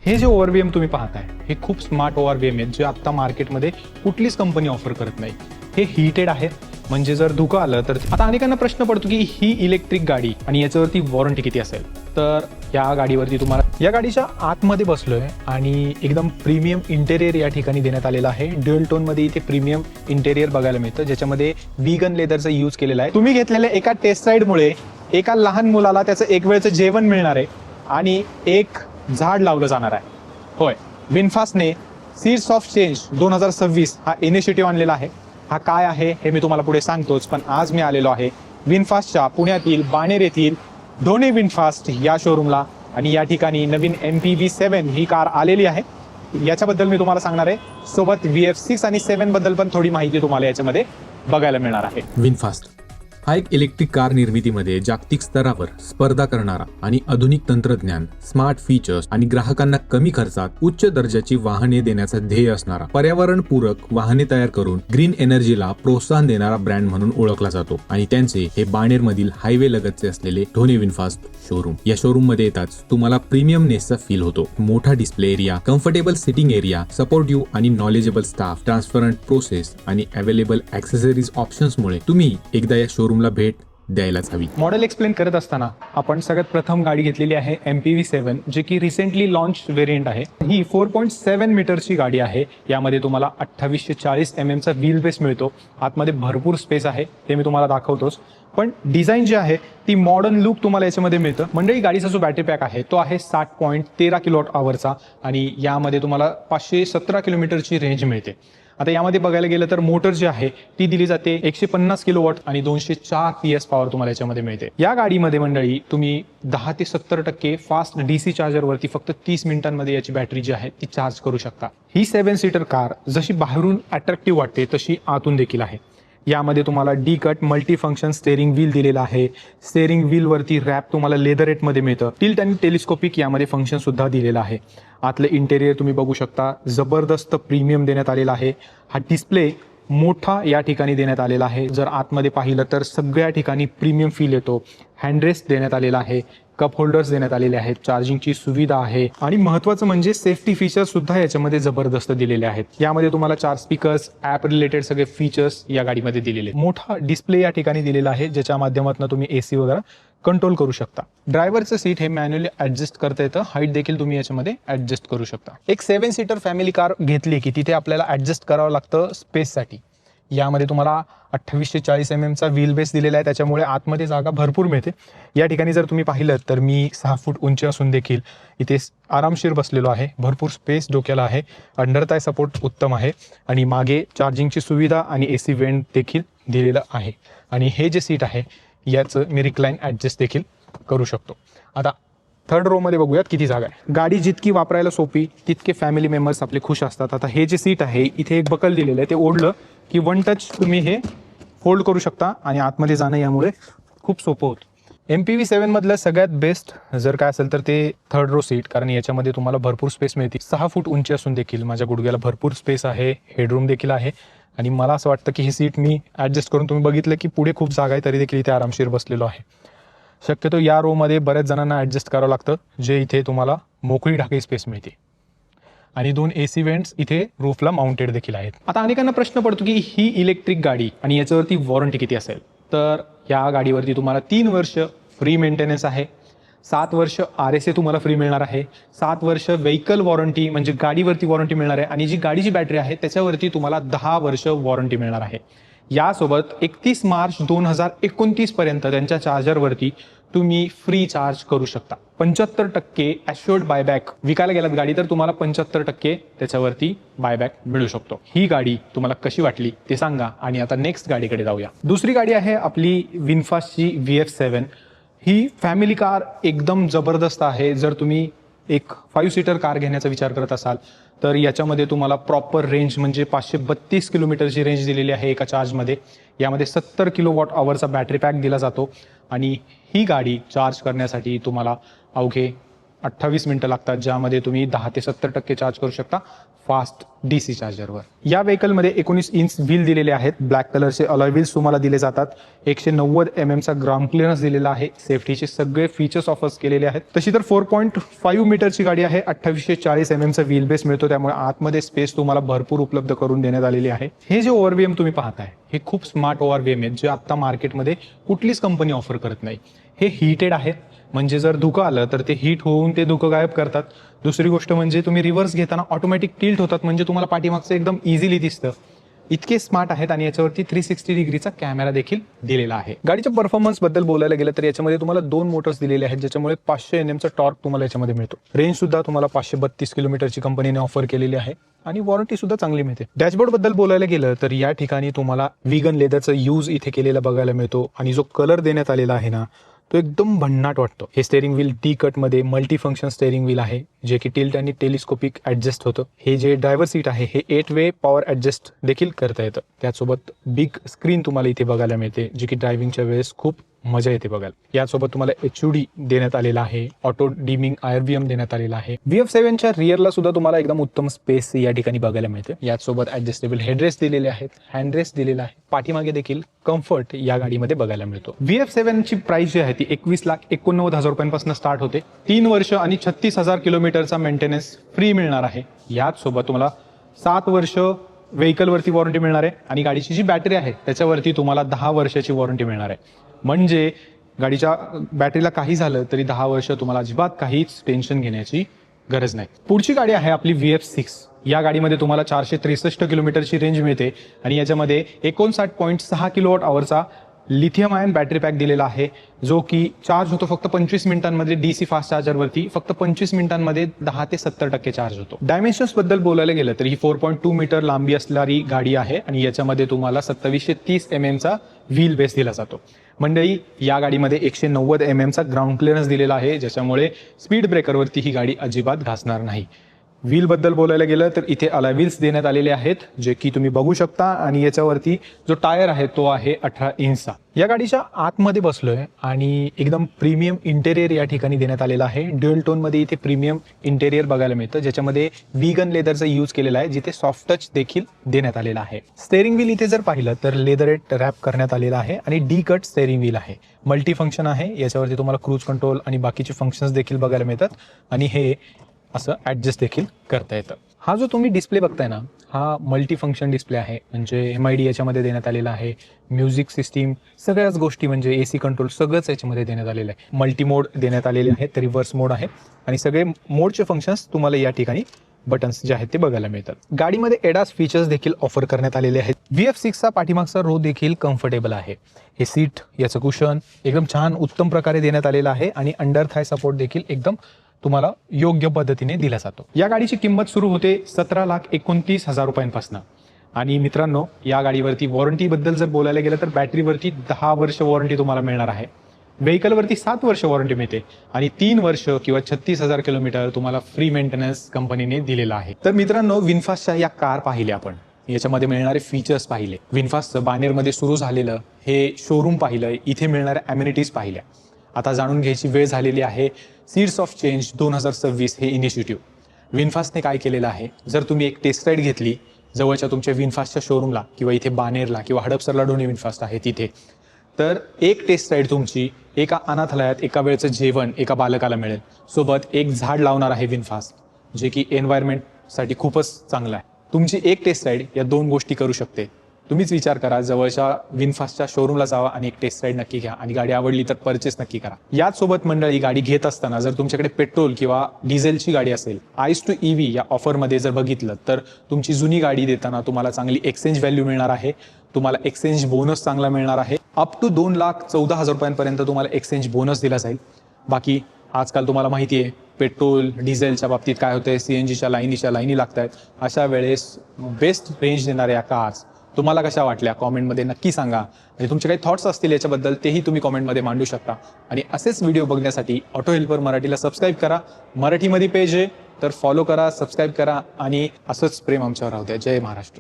हे जे ओव्हरव्हीएम तुम्ही पाहताय हे खूप स्मार्ट ओव्हरव्हीएम आहेत जे आता मार्केटमध्ये कुठलीच कंपनी ऑफर करत नाही. हे हीटेड आहे, म्हणजे जर धुकं आलं तर. आता अनेकांना प्रश्न पडतो की ही इलेक्ट्रिक गाडी आणि याच्यावरती वॉरंटी किती असेल. तर या गाडीवरती तुम्हाला, या गाडीच्या आतमध्ये बसलोय आणि एकदम प्रीमियम इंटेरियर या ठिकाणी देण्यात आलेलं आहे. ड्युअल टोनमध्ये इथे प्रीमियम इंटेरियर बघायला मिळतं, ज्याच्यामध्ये व्हीगन लेदरचा यूज केलेला आहे. तुम्ही घेतलेल्या एका टेस्ट राईडमुळे एका लहान मुलाला त्याचं एक वेळचं जेवण मिळणार आहे आणि एक झाड लावलं जाणार आहे. होय, विनफास्टने सीड्स ऑफ चेंज 2026 हा इनिशिएटिव्ह आणलेला आहे. हा काय आहे हे मी तुम्हाला पुढे सांगतोच, पण आज मी आलेलो आहे विनफास्टच्या पुण्यातील बाणेर येथील ढोणे विनफास्ट या शोरूमला. आणि या ठिकाणी नवीन MPV7 ही कार आलेली आहे. याच्याबद्दल मी तुम्हाला सांगणार आहे. सोबत VF6 आणि 7 बद्दल पण थोडी माहिती तुम्हाला याच्यामध्ये बघायला मिळणार आहे. विनफास्ट हा एक इलेक्ट्रिक कार निर्मितीमध्ये जागतिक स्तरावर स्पर्धा करणारा आणि आधुनिक तंत्रज्ञान, स्मार्ट फीचर्स आणि ग्राहकांना कमी खर्चात उच्च दर्जाची वाहने देण्याचा ध्येय असणारा, पर्यावरणपूरक वाहने तयार करून ग्रीन एनर्जीला प्रोत्साहन देणारा ब्रँड म्हणून ओळखला जातो. आणि त्यांचे हे बाणेर मधील हायवे लगतचे असलेले ढोणे विनफास्ट शोरूम. या शोरूम मध्ये येताच तुम्हाला प्रीमियमनेसचा फील होतो. मोठा display area, comfortable sitting area, supportive आणि नॉलेजेबल स्टाफ, ट्रान्सपरंट प्रोसेस आणि अवेलेबल ऍक्सेसरीज ऑप्शन्समुळे तुम्ही एकदा या शोरूमला भेट द्यायलाच हवी. मॉडेल एक्सप्लेन करत असताना आपण सगळ्यात प्रथम गाडी घेतलेली आहे MPV7, जे की रिसेंटली लॉन्च व्हेरियंट आहे. ही 4.7 मीटरची गाडी आहे. यामध्ये तुम्हाला 2840 mm चा व्हील बेस मिळतो. आतमध्ये भरपूर स्पेस आहे, ते मी तुम्हाला दाखवतोच. पण डिझाईन जी आहे ती मॉडर्न लुक तुम्हाला याच्यामध्ये मिळतं. मंडळी, गाडीचा जो बॅटरी पॅक आहे तो आहे 60.13 kWh आणि यामध्ये तुम्हाला 517 किलोमीटरची रेंज मिळते. आता यामध्ये बघायला गेलं तर मोटर जी आहे ती दिली जाते 150 किलोवॉट आणि 204 PS पॉवर तुम्हाला याच्यामध्ये मिळते. या गाडीमध्ये मंडळी तुम्ही 10 ते 70% फास्ट DC चार्जरवरती फक्त 30 मिनिटांमध्ये याची बॅटरी जी आहे ती चार्ज करू शकता. ही 7 सीटर कार जशी बाहेरून अट्रॅक्टिव्ह वाटते तशी आतून देखील आहे. यामध्ये तुम्हाला D-कट मल्टी फंक्शन स्टेअरिंग व्हील दिलेला आहे. स्टेअरिंग व्हीलवरती रॅप तुम्हाला लेदरेटमध्ये मिळतं. टिल्ट आणि टेलिस्कोपिक यामध्ये फंक्शन सुद्धा दिलेलं आहे. आतलं इंटेरियर तुम्ही बघू शकता, जबरदस्त प्रीमियम देण्यात आलेला आहे. हा डिस्प्ले मोठा या ठिकाणी देण्यात आलेला आहे. जर आतमध्ये पाहिलं तर सगळ्या ठिकाणी प्रीमियम फील येतो. हँडरेस्ट देण्यात आलेला आहे, कप होल्डर्स देण्यात आलेले आहेत, चार्जिंगची सुविधा आहे आणि महत्त्वाचं म्हणजे सेफ्टी फीचर्स सुद्धा याच्यामध्ये जबरदस्त दिलेले आहेत. यामध्ये तुम्हाला 4 स्पीकर्स, ॲप रिलेटेड सगळे फीचर्स या गाडीमध्ये दिलेले. मोठा डिस्प्ले या ठिकाणी दिलेला आहे, ज्याच्या माध्यमातून तुम्ही AC वगैरे कंट्रोल करू शकता. ड्रायव्हरचं सीट हे मॅन्युअली ॲडजस्ट करता येतं. हाईट देखील तुम्ही याच्यामध्ये ॲडजस्ट करू शकता. एक 7 सीटर फॅमिली कार घेतली की तिथे आपल्याला ॲडजस्ट करावं लागतं स्पेससाठी. यामध्ये तुम्हाला 2840 mm चा व्हील बेस दिलेला आहे, त्याच्यामुळे आतमध्ये जागा भरपूर मिळते. या ठिकाणी जर तुम्ही पाहिलं तर मी 6 फूट उंची असून देखील इथे आरामशीर बसलेलो आहे. भरपूर स्पेस डोक्याला आहे. अंडर थाय सपोर्ट उत्तम आहे आणि मागे चार्जिंगची सुविधा आणि AC वेंट देखील दिलेलं आहे. आणि हे जे सीट आहे याचं मी रिक्लाइन ॲडजस्ट देखील करू शकतो. आता थर्ड रोमध्ये बघूयात किती जागा आहे. गाडी जितकी वापरायला सोपी तितके फॅमिली मेंबर्स आपले खुश असतात. आता हे जे सीट आहे इथे एक बकल दिलेलं आहे, ते ओढलं की 1 टच तुम्ही हे फोल्ड करू शकता आणि आतमध्ये जाणं यामुळे खूप सोपं होतं. MPV7 मधलं सगळ्यात बेस्ट जर काय असेल तर ते थर्ड रो सीट, कारण याच्यामध्ये तुम्हाला भरपूर स्पेस मिळते. 6 फूट उंची असून देखील माझ्या गुडघ्याला भरपूर स्पेस आहे, हेडरूम देखील आहे आणि मला असं वाटतं की ही सीट मी ॲडजस्ट करून, तुम्ही बघितलं की पुढे खूप जागा आहे तरी देखील इथे आरामशीर बसलेलो आहे. शक्यतो या रोमध्ये बऱ्याच जणांना ॲडजस्ट करावं लागतं, जे इथे तुम्हाला मोकळी ढाकळी स्पेस मिळते. आणि 2 AC वेंट्स इथे रूफला माउंटेड देखील आहेत. आता अनेकांना प्रश्न पडतो की ही इलेक्ट्रिक गाडी आणि याच्यावरती वॉरंटी किती असेल. तर या गाडीवरती तुम्हाला 3 वर्ष फ्री मेंटेनन्स आहे, 7 वर्ष RSA तुम्हाला फ्री मिळणार आहे, 7 वर्ष व्हेकल वॉरंटी म्हणजे गाडीवरती वॉरंटी मिळणार आहे आणि जी गाडीची बॅटरी आहे त्याच्यावरती तुम्हाला 10 वर्ष वॉरंटी मिळणार आहे. यासोबत 31 मार्च 2029 पर्यंत त्यांच्या चार्जरवरती तुम्ही फ्री चार्ज करू शकता. 75% ॲश्युअर्ड बायबॅक, विकायला गेलात गाडी तर तुम्हाला 75% त्याच्यावरती बायबॅक मिळू शकतो. ही गाडी तुम्हाला कशी वाटली ते सांगा आणि आता नेक्स्ट गाडीकडे जाऊया. दुसरी गाडी आहे आपली विनफास्टची VF7. ही फॅमिली कार एकदम जबरदस्त आहे. जर तुम्ही एक 5 सीटर कार घेण्याचा विचार करत असाल तर याच्यामध्ये तुम्हाला प्रॉपर रेंज म्हणजे 532 किलोमीटरची रेंज दिलेली आहे एका चार्जमध्ये. यामध्ये 70 kWh बॅटरी पॅक दिला जातो आणि ही गाडी चार्ज करण्यासाठी तुम्हाला अवघे 28 मिनिटं लागतात, ज्यामध्ये तुम्ही 10 ते 70% चार्ज करू शकता फास्ट DC चार्जरवर. या व्हेकलमध्ये 19 इंच व्हील दिलेले आहेत. ब्लॅक कलरचे अलॉय व्हील्स तुम्हाला दिले जातात. 190 mm चा ग्राउंड क्लिअरन्स दिलेला आहे. सेफ्टीचे सगळे फीचर्स ऑफर्स केलेले आहेत. तशी तर 4.5 मीटरची गाडी आहे. 2840 mm चा व्हील बेस मिळतो, त्यामुळे आतमध्ये स्पेस तुम्हाला भरपूर उपलब्ध करून देण्यात आलेली आहे. हे जे ओव्हरव्हीएम तुम्ही पाहताय हे खूप स्मार्ट ओव्हरव्हीएम आहेत, जे आता मार्केटमध्ये कुठलीच कंपनी ऑफर करत नाही. हे हीटेड आहेत, म्हणजे जर धुकं आलं तर ते हीट होऊन ते धुकं गायब करतात. दुसरी गोष्ट म्हणजे तुम्ही रिव्हर्स घेताना ऑटोमॅटिक टिल्ट होतात, म्हणजे तुम्हाला पाठीमागचं एकदम इझिली दिसतं. इतके स्मार्ट आहेत आणि याच्यावरती 360 डिग्रीचा कॅमेरा देखील दिलेला आहे. गाडीच्या परफॉर्मन्स बद्दल बोलायला गेलं तर याच्यामध्ये तुम्हाला 2 मोटर्स दिलेले आहेत, ज्याच्यामुळे 500 Nm चा टॉर्क तुम्हाला याच्यामध्ये मिळतो. रेंज सुद्धा तुम्हाला 532 किलोमीटरची कंपनीने ऑफर केलेली आहे आणि वॉरंटी सुद्धा चांगली मिळते. डॅशबोर्ड बद्दल बोलायला गेलं तर या ठिकाणी तुम्हाला व्हीगन लेदरचा यूज इथे केलेला बघायला मिळतो आणि जो कलर देण्यात आलेला आहे ना, तो एकदम भन्नाट वाटतो. हे स्टेअरिंग व्हील टी कट मध्ये मल्टी फंक्शन स्टेअरिंग व्हील आहे, जे की टिल्ट आणि टेलिस्कोपिक ऍडजस्ट होतं. हे जे ड्रायव्हर सीट आहे हे 8 वे पॉवर ऍडजस्ट देखील करता येतं. त्यासोबत बिग स्क्रीन तुम्हाला इथे बघायला मिळते, जी की ड्रायव्हिंगच्या वेळेस खूप मजा येते बघायला. यासोबत तुम्हाला HUD देण्यात आलेला आहे. ऑटो डिमिंग IRVM देण्यात आलेला आहे. VF7च्या रिअरला सुद्धा तुम्हाला एकदम उत्तम स्पेस या ठिकाणी बघायला मिळते. यासोबत ऍडजस्टेबल हेडरेस्ट दिलेले आहेत, हँडरेस्ट दिलेला आहे. पाठीमागे देखील कम्फर्ट या गाडीमध्ये बघायला मिळतो. VF7ची प्राइस जी आहे ती 21,89,000 रुपयांपासून स्टार्ट होते. 3 वर्ष आणि 36,000 किलोमीटरचा मेंटेनन्स फ्री मिळणार आहे. याचसोबत तुम्हाला 7 वर्ष व्हेकलवरती वॉरंटी मिळणार आहे आणि गाडीची जी बॅटरी आहे त्याच्यावरती तुम्हाला 10 वर्षाची वॉरंटी मिळणार आहे. म्हणजे गाडीच्या बॅटरीला काही झालं तरी 10 वर्ष तुम्हाला अजिबात काहीच टेन्शन घेण्याची गरज नाही. पुढची गाडी आहे आपली VF6. या गाडीमध्ये तुम्हाला 463 किलोमीटरची रेंज मिळते आणि याच्यामध्ये 59.6 किलोवॉट आवरचा लिथियम आयन बॅटरी पॅक दिलेला आहे, जो की चार्ज होतो फक्त 25 मिनिटांमध्ये. DC फास्ट चार्जरवरती फक्त 25 मिनिटांमध्ये 10 ते 70% चार्ज होतो. डायमेन्शन्स बद्दल बोलायला गेलं तर ही 4.2 मीटर लांबी असणारी गाडी आहे आणि याच्यामध्ये तुम्हाला 2730 mm चा व्हील बेस दिला जातो. मंडळी, या गाडीमध्ये 190 mm चा ग्राउंड क्लिअरन्स दिलेला आहे, ज्याच्यामुळे स्पीड ब्रेकरवरती ही गाडी अजिबात घासणार नाही. व्हील बद्दल बोलायला गेलं तर इथे अलॉय व्हील्स देण्यात आलेले आहेत, जे की तुम्ही बघू शकता आणि याच्यावरती जो टायर आहे तो आहे 18 इंचचा. या गाडीच्या आतमध्ये बसलोय आणि एकदम प्रीमियम इंटेरियर या ठिकाणी देण्यात आलेला आहे. ड्युअल टोन मध्ये इथे प्रीमियम इंटेरियर बघायला मिळतं, ज्याच्यामध्ये व्हीगन लेदरचा यूज केलेला आहे, जिथे सॉफ्ट टच देखील देण्यात आलेला आहे. स्टेअरिंग व्हील इथे जर पाहिलं तर लेदरेट रॅप करण्यात आलेला आहे आणि डी कट स्टेअरिंग व्हील आहे. मल्टी फंक्शन आहे, याच्यावरती तुम्हाला क्रूज कंट्रोल आणि बाकीचे फंक्शन्स देखील बघायला मिळतात आणि हे असं ऍडजस्ट देखील करता येतं. हा जो तुम्ही डिस्प्ले बघताय ना, हा मल्टी फंक्शन डिस्प्ले आहे, म्हणजे MID याच्यामध्ये देण्यात आलेला आहे. म्युझिक सिस्टीम सगळ्याच गोष्टी म्हणजे AC कंट्रोल सगळंच याच्यामध्ये देण्यात आलेलं आहे. मल्टी मोड देण्यात आलेले आहेत, रिव्हर्स मोड आहे आणि सगळे मोडचे फंक्शन्स तुम्हाला या ठिकाणी बटन्स जे आहेत ते बघायला मिळतात. गाडीमध्ये ADAS फीचर्स देखील ऑफर करण्यात आलेले आहेत. VF6चा पाठीमागचा रो देखील कम्फर्टेबल आहे. हे सीट, याचं कुशन एकदम छान उत्तम प्रकारे देण्यात आलेलं आहे आणि अंडर थाय सपोर्ट देखील एकदम तुम्हाला योग्य पद्धतीने दिला जातो. या गाडीची किंमत सुरू होते 17,29,000 रुपयांपासून. आणि मित्रांनो, या गाडीवरती वॉरंटीबद्दल जर बोलायला गेलं तर बॅटरीवरती 10 वर्ष वॉरंटी तुम्हाला मिळणार आहे. व्हेकलवरती 7 वर्ष वॉरंटी मिळते आणि 3 वर्ष किंवा 36,000 किलोमीटर तुम्हाला फ्री मेंटेनन्स कंपनीने दिलेला आहे. तर मित्रांनो, विनफास्टच्या या कार पाहिल्या आपण, याच्यामध्ये मिळणारे फीचर्स पाहिले, विनफास्टचं बानेरमध्ये सुरू झालेलं हे शोरूम पाहिलं, इथे मिळणाऱ्या ॲम्युनिटीज पाहिल्या. आता जाणून घ्यायची वेळ झालेली आहे सीड्स ऑफ चेंज 2026 हे इनिशिएटिव्ह विनफास्टने काय केलेलं आहे. जर तुम्ही एक टेस्ट राईड घेतली जवळच्या तुमच्या विनफास्टच्या शोरूमला किंवा इथे बानेरला किंवा हडपसरला डोनी विनफास्ट आहे तिथे, तर एक टेस्ट राईड तुमची एका अनाथालयात एका वेळचं जेवण एका बालकाला मिळेल. सोबत एक झाड लावणार आहे विनफास्ट, जे की एन्व्हायरमेंटसाठी खूपच चांगलं आहे. तुमची एक टेस्ट राईड या 2 गोष्टी करू शकते. तुम्हीच विचार करा, जवळच्या विनफास्टच्या शोरूमला जावा आणि एक टेस्ट राईड नक्की घ्या आणि गाडी आवडली तर परचेस नक्की करा. याचसोबत मंडळी, गाडी घेत असताना जर तुमच्याकडे पेट्रोल किंवा डिझेलची गाडी असेल, ICE to EV या ऑफरमध्ये जर बघितलं तर तुमची जुनी गाडी देताना तुम्हाला चांगली एक्सचेंज व्हॅल्यू मिळणार आहे. तुम्हाला एक्सचेंज बोनस चांगला मिळणार आहे. अप टू 2,14,000 रुपयांपर्यंत तुम्हाला एक्सचेंज बोनस दिला जाईल. बाकी आजकाल तुम्हाला माहिती आहे पेट्रोल डिझेलच्या बाबतीत काय होतंय, CNGच्या लाईनी लागत आहेत. अशा वेळेस बेस्ट रेंज देणाऱ्या या कार्स तुम्हाला कशा वाटल्या कॉमेंटमध्ये नक्की सांगा. आणि तुमचे काही थॉट्स असतील याच्याबद्दल तेही तुम्ही कॉमेंटमध्ये मांडू शकता. आणि असेच व्हिडिओ बघण्यासाठी ऑटो हेल्पर मराठीला सबस्क्राईब करा. मराठीमध्ये पेज आहे तर फॉलो करा, सबस्क्राईब करा आणि असंच प्रेम आमच्यावर राहू द्या. जय महाराष्ट्र.